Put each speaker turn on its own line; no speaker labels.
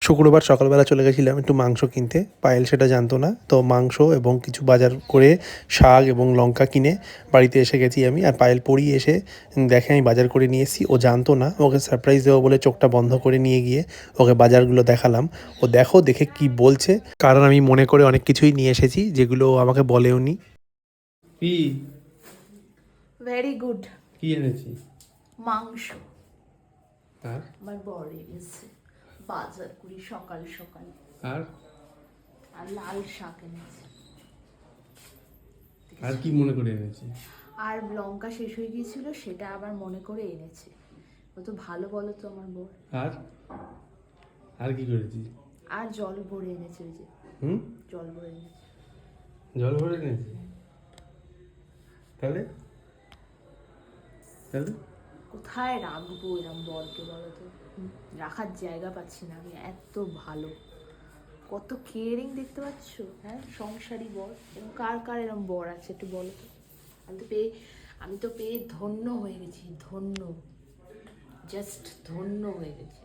শুক্রবার সকালবেলা চলে গেছিলাম একটু মাংস কিনতে। পায়েল সেটা জানতো না। তো মাংস এবং কিছু বাজার করে শাক এবং লঙ্কা কিনে বাড়িতে এসে গেছি আমি। আর পায়েল পড়িয়ে এসে দেখে আমি বাজার করে নিয়ে এসেছি। ও জানতো না। ওকে সারপ্রাইজ দেবো বলে চোখটা বন্ধ করে নিয়ে গিয়ে ওকে বাজারগুলো দেখালাম। ও দেখো দেখে কি বলছে, কারণ আমি মনে করে অনেক কিছুই নিয়ে এসেছি যেগুলো ও আমাকে বলেওনি।
কি
ভেরি গুড।
কি এনেছি?
মাংস।
আর
আমার বর এনেছে বাজার করি সকাল সকাল।
আর
আর লাল শাক এনেছে।
আর কি মনে করে এনেছি?
আর লঙ্কা শেষ হয়ে গিয়েছিল, সেটা আবার মনে করে এনেছে। ও তো ভালো, বলো তো আমার বর।
আর আর কি করেছি?
আর জল ভরে এনেছে, ওই যে জল ভরে এনেছে।
জল ভরে এনেছি? তাহলে তাহলে
কোথায় রাখবো এরম বরকে, বলো তো? রাখার জায়গা পাচ্ছি না আমি। এত ভালো, কত কেয়ারিং, দেখতে পাচ্ছ? হ্যাঁ, সংসারী বর। এবং কার কার এরম বর আছে একটু বলো তো? আমি তো পেয়ে ধন্য হয়ে গেছি, ধন্য, জাস্ট ধন্য হয়ে গেছি।